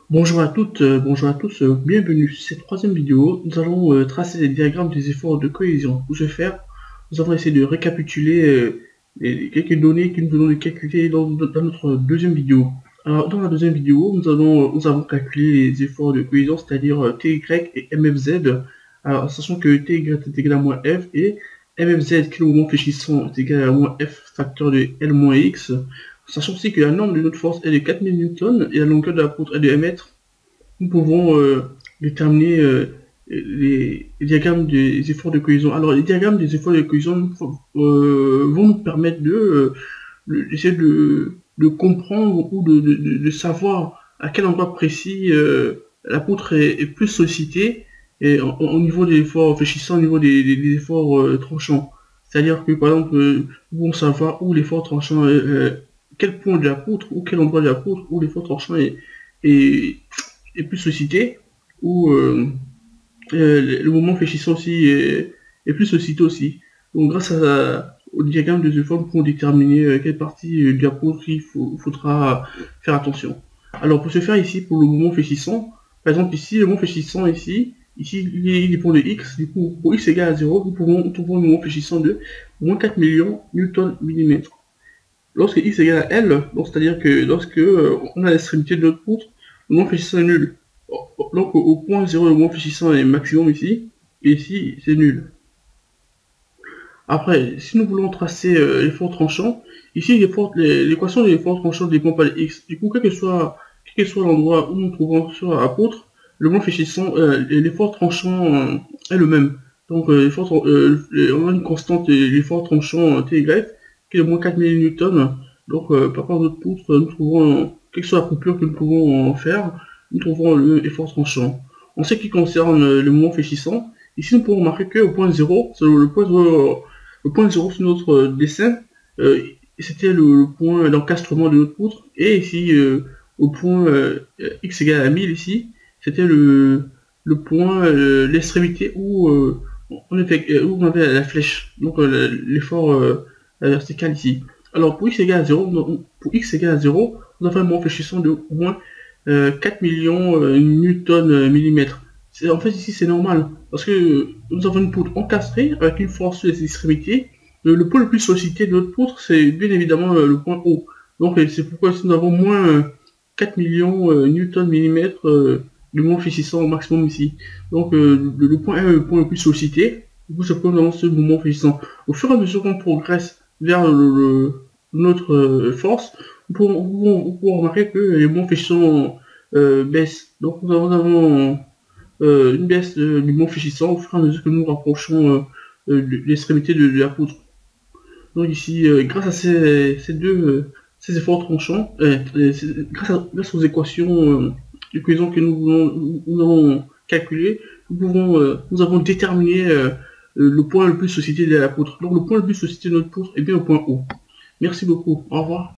Bonjour à toutes, bonjour à tous, bienvenue sur cette troisième vidéo. Nous allons tracer les diagrammes des efforts de cohésion. Pour ce faire, nous allons essayer de récapituler quelques données que nous venons de calculer dans notre deuxième vidéo. Alors, dans la deuxième vidéo, nous avons calculé les efforts de cohésion, c'est-à-dire TY et MFZ. Alors, sachant que TY est égal à moins F et MFZ, qui est le mouvement fléchissant, est égal à moins F facteur de L moins X. Sachant aussi que la norme de notre force est de 4000 newtons et la longueur de la poutre est de 1 mètre, nous pouvons déterminer les diagrammes des efforts de cohésion. Alors, les diagrammes des efforts de cohésion vont nous permettre d'essayer de comprendre ou de savoir à quel endroit précis la poutre est plus sollicitée et au niveau des efforts fléchissants, au niveau des efforts tranchants. C'est-à-dire que, par exemple, nous pouvons savoir où l'effort tranchant quel point de la poutre ou quel endroit de la poutre où l'effort tranchant est plus sollicité, ou le moment fléchissant aussi est plus sollicité aussi. Donc grâce au diagramme de efforts, nous pouvons déterminer quelle partie de la poutre il faudra faire attention. Alors pour ce faire ici, pour le moment fléchissant, par exemple ici, le moment fléchissant ici il dépend de x, du coup pour x égale à 0, nous pouvons trouver le moment fléchissant de moins 4 millions newton millimètres. Lorsque x égale à L, c'est-à-dire que lorsque on a l'extrémité de notre poutre, le moment fléchissant est nul. Donc au point 0, le moment fléchissant est maximum ici, et ici c'est nul. Après, si nous voulons tracer l'effort tranchant, ici l'équation de l'effort tranchant dépend pas de x. Du coup, quel que soit l'endroit où nous trouvons sur la poutre, le moment fléchissant, l'effort tranchant est le même. Donc on a une constante l'effort tranchant TY qui est de moins 4000 newtons. Donc par rapport à notre poutre, nous trouvons, quelle que soit la coupure que nous pouvons faire, nous trouvons l'effort tranchant. En ce qui concerne le moment fléchissant, ici nous pouvons remarquer qu'au point 0, c'est le point 0 sur notre dessin, c'était le point d'encastrement de notre poutre, et ici au point x égale à 1000 ici, c'était le point, l'extrémité où on avait la flèche, donc l'effort vertical ici. Alors pour x égale à 0, nous avons un moment fléchissant de au moins 4 millions newton millimètres. En fait ici c'est normal, parce que nous avons une poutre encastrée avec une force sur les extrémités. Le point le plus sollicité de notre poutre, c'est bien évidemment le point haut. Donc c'est pourquoi si nous avons moins 4 millions newton millimètres de moment fléchissant au maximum ici. Donc le point 1 est le point le plus sollicité. Du coup, c'est pourquoi nous avons ce moment fléchissant. Au fur et à mesure qu'on progresse vers notre force, nous pouvons remarquer que les moments fléchissants baissent. Donc nous avons une baisse du moment fléchissant au fur et à mesure que nous rapprochons de l'extrémité de la poutre. Donc ici, grâce à ces efforts tranchants, grâce aux équations de cohésion que nous avons calculées, nous avons déterminé le point le plus sollicité de la poutre. Donc le point le plus sollicité de notre poutre est bien le point haut. Merci beaucoup. Au revoir.